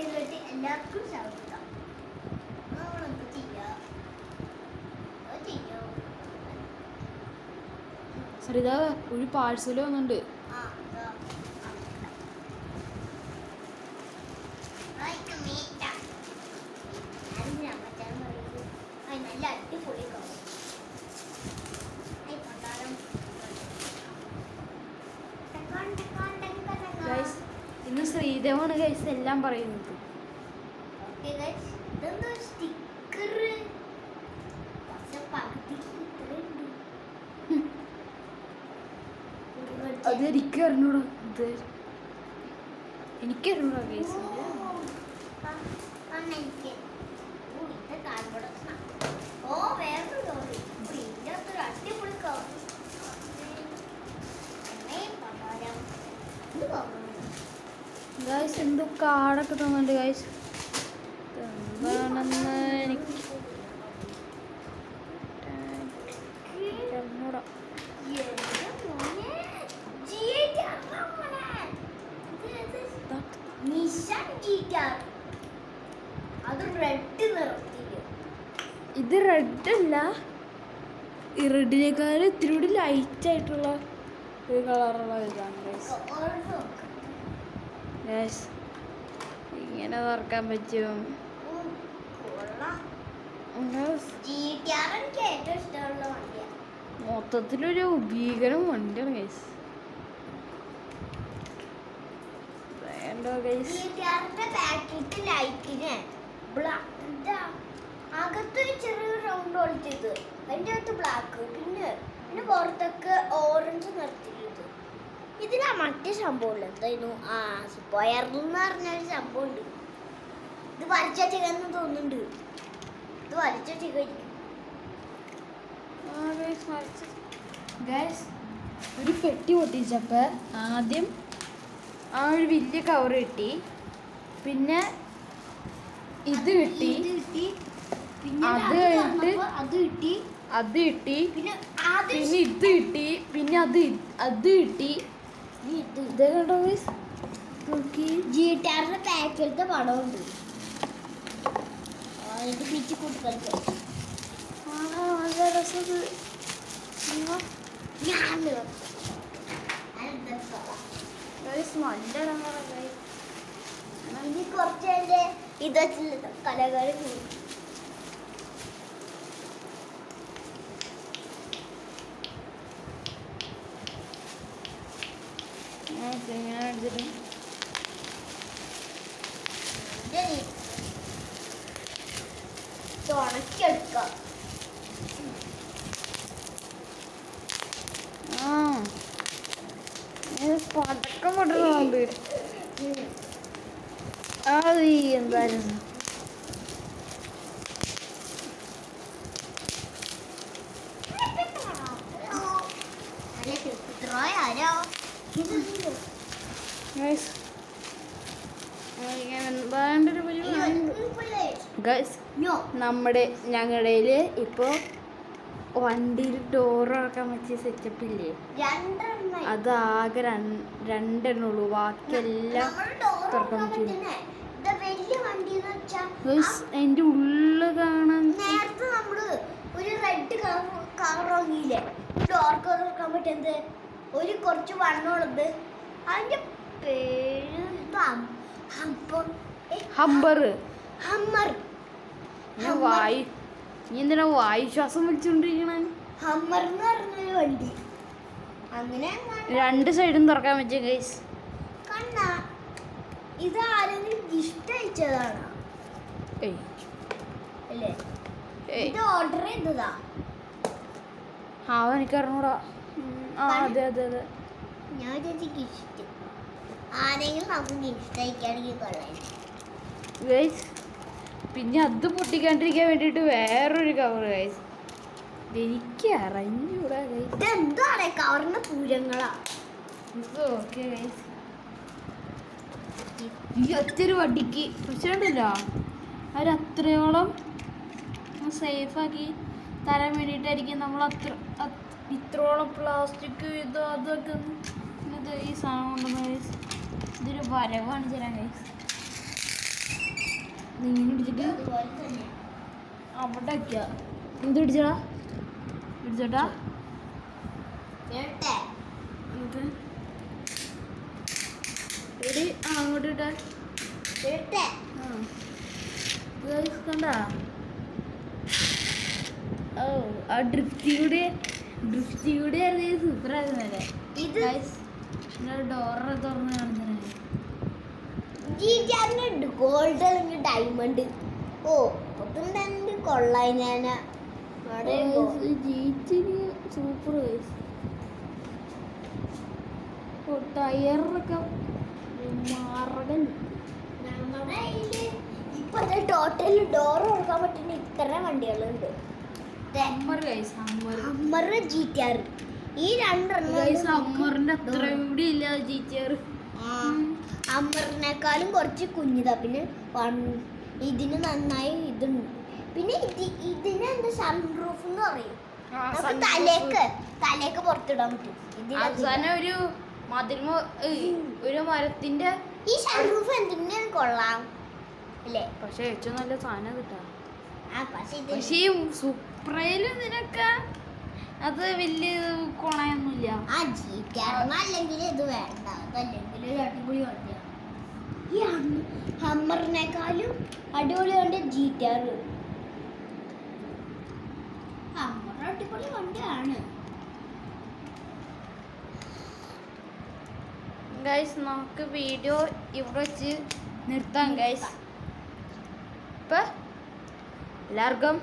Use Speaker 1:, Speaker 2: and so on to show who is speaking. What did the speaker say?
Speaker 1: വീഡിയോയിലോട്ട് എല്ലാവർക്കും സ്വാഗതം. നമ്മളെന്ത് ചെയ്യാം?
Speaker 2: സരിത ഒരു പാഴ്സൽ വന്നിട്ടുണ്ട്.
Speaker 1: നല്ല അടിപൊളി
Speaker 2: ഇന്ന് ശ്രീദേവാണ് ഗൈസ് എല്ലാം പറയുന്നത്. അത് എനിക്ക് അറിഞ്ഞൂടാ. എനിക്കറിഞ്ഞൂടാ ഗൈസ്. ഗൈസ് എന്തോ കാർഡൊക്കെ തന്നുണ്ട് ഗൈസ്. എന്താണെന്ന് എനിക്ക് അറിഞ്ഞൂടാ. ഇത് റെഡ് അല്ല, ഈ റെഡിനേക്കാൾ ഇത്തിരി കൂടി ലൈറ്റ് ആയിട്ടുള്ള ഒരു കളറുള്ള ഇതാണ് ഗൈസ്. ഇങ്ങനെ തുറക്കാൻ പറ്റും. മൊത്തത്തിലൊരു ഭീകരം വണ്ടിയാണ് ഗൈസ്.
Speaker 1: അകത്തൊരു ചെറിയൊരു റൗണ്ട് ഒളിച്ചത്, അതിൻ്റെ അകത്ത് ബ്ലാക്ക്, പിന്നെ പുറത്തൊക്കെ ഓറഞ്ച് നിർത്തിയത്. ഇതിനാ മറ്റേ സംഭവം എന്തായിരുന്നു, സ്പൊയർന്ന് പറഞ്ഞൊരു സംഭവം ഉണ്ട്. ഇത് വലിച്ച ചികന്ന് തോന്നുന്നുണ്ട്. ഇത് വലിച്ച ചികരിക്കും.
Speaker 2: ഒരു പെട്ടി പൊട്ടിച്ചപ്പോൾ ആദ്യം ആ ഒരു വലിയ കവർ കിട്ടി, പിന്നെ ഇത് കിട്ടി, അത് കഴിഞ്ഞിട്ട് അത് കിട്ടി, പിന്നെ ഇത് കിട്ടി, പിന്നെ അത് കിട്ടി. ഇത് കണ്ടോ നോക്കി,
Speaker 1: ജിടാറിന്റെ പാക്കിലത്തെ പടമുണ്ട്. ഇത് പിച്ച് കൂട്ടിക്കളിച്ചു.
Speaker 2: നല്ല രസം.
Speaker 1: ഇനി കുറച്ചതിന്റെ ഇത് വെച്ചില്ല കലകളി ഉണക്കിയെടുക്കാം.
Speaker 2: പടക്കം പൊട്ടുന്നുണ്ട്. അത് എന്തായാലും ഞങ്ങളുടെ ഇപ്പോൾ വണ്ടിയിൽ ഡോർ ഇറക്കാൻ പറ്റിയ സെറ്റപ്പ് ഇല്ലേ, അതാകെ രണ്ടെണ്ണുള്ളൂ. ബാക്കിയെല്ലാം തുറക്കാൻ പറ്റില്ല. അതിൻ്റെ ഉള്ളിൽ കാണാൻ
Speaker 1: നേരത്തെ നമ്മള് ഒരു റെഡ് കളർ വാങ്ങിയില്ലേ, ഡോർ തുറക്കാൻ പറ്റുന്നത്, ഒരു കുറച്ച് വണ്ണമുള്ളത്. അതിന്റെ പേര് ഹമ്മർ.
Speaker 2: നീ എന്തിനാ വായുശ്വാസം വിളിച്ചോണ്ടിരിക്കണ?
Speaker 1: ഹമ്മർ എന്ന് പറഞ്ഞൊരു വണ്ടി. അങ്ങനെ
Speaker 2: രണ്ട് സൈഡും തുറക്കാൻ പറ്റിയ ഗൈസ്.
Speaker 1: കണ്ണ ഇത് ആരെങ്കിലും ഗിഫ്റ്റ് അയച്ചതാണ് അല്ലേ? ഇത് ഓർഡർ ചെയ്തതാ.
Speaker 2: എനിക്ക് അറിഞ്ഞൂടാ. അതെ അതെ അതെ,
Speaker 1: ഞാൻ ചേച്ചി ഗിഫ്റ്റ് ആരെങ്കിലും നമുക്ക് ഗിഫ്റ്റ് അയക്കുകയാണെങ്കിൽ കൊള്ളാം
Speaker 2: ഗൈസ്. പിന്നെ അത് പൊട്ടിക്കാണ്ടിരിക്കാൻ വേണ്ടിയിട്ട് വേറൊരു കവർ ഗൈസ്. എനിക്ക് അറിഞ്ഞൂടാ ഗൈസ്.
Speaker 1: ഇതെന്താണ് കവറിന്റെ പൂരങ്ങളാ?
Speaker 2: ഓക്കെ ഗൈസ്, ഈ ഒറ്റൊരു വടിക്ക് പ്രശ്നമുണ്ടല്ലോ, അവരത്രയോളം സേഫാക്കി തരാൻ വേണ്ടിയിട്ടായിരിക്കും നമ്മൾ ഇത്രോളം പ്ലാസ്റ്റിക് ഇതോ അതൊക്കെ ഈ സാധനം കൊണ്ടുവന്ന ഗൈസ്. ഇതൊരു വരവാണ് തരാൻ ഗൈസ്. ഇങ്ങനെ ഇടിച്ചിട്ട്
Speaker 1: അതുപോലെ തന്നെ
Speaker 2: അവിടെ വയ്ക്കുക. എന്ത് ഇടിച്ചടാ? ഇടിച്ചോട്ടാ
Speaker 1: കേട്ടെ
Speaker 2: നമുക്ക് എടി അങ്ങോട്ട് ഇട്ടാ.
Speaker 1: കേട്ടെ
Speaker 2: കണ്ട ഓ ആ ഡ്രിഫ്റ്റിയുടെ ആയിരുന്നു സൂപ്പർ ആയിരുന്നല്ലേ.
Speaker 1: ഇത്
Speaker 2: ഡോറ് തുറന്ന് കാണിച്ചേ.
Speaker 1: ജിടിആറിന് ഗോൾഡ് അല്ലെങ്കിൽ ഡയമണ്ട്. ഓ ഒട്ടും തന്നെ കൊള്ളായി ഞാൻ
Speaker 2: സൂപ്പർ ടയറൊക്കെ മാറകൻ.
Speaker 1: നമ്മുടെ കയ്യില് ഇപ്പൊ ടോട്ടൽ ഡോർ തുറക്കാൻ പറ്റുന്ന ഇത്ര വണ്ടികളുണ്ട്. ഹമ്മർ ജിടിആർ ഈ രണ്ടെണ്ണം
Speaker 2: സമ്മറിന്റെ അത്ര ഇവിടെ ഇല്ല GTR.
Speaker 1: ഹമ്മറിനേക്കാളും കുറച്ച് കുഞ്ഞിതാ. പിന്നെ ഇതിന് നന്നായി ഇതുണ്ട്. പിന്നെ ഇതിന് എന്താ സൺറൂഫ് എന്ന് പറയും. നമുക്ക് തലേക്ക് പുറത്തിടാൻ പറ്റും.
Speaker 2: അവസാനം ഒരു മതിൽമ ഒരു മരത്തിന്റെ
Speaker 1: ഈ സൺറൂഫ് എന്തിനാ കൊള്ളാം അല്ലേ?
Speaker 2: പക്ഷെ ഏറ്റവും നല്ല സാധനം കിട്ടാ.
Speaker 1: പക്ഷെ
Speaker 2: പക്ഷേ ഈ സുപ്രയിലും ഇതിനൊക്കെ അത് വലിയ കൊണയൊന്നുമില്ല.
Speaker 1: ആ ജിടിആറിന് അല്ലെങ്കിൽ ഇത് വേണ്ട. അതല്ലെങ്കിൽ ഒരു അടിപൊളി വണ്ടിയാണ്. ഈ ഹമ്മറിനേക്കാളും അടിപൊളി വണ്ടി ജിടിആർ. ഹമ്മർ അടിപൊളി വണ്ടിയാണ്.
Speaker 2: ഗൈസ് നമുക്ക് വീഡിയോ ഇവിടെ വെച്ച് നിർത്താം ഗൈസ്. ഇപ്പം എല്ലാവർക്കും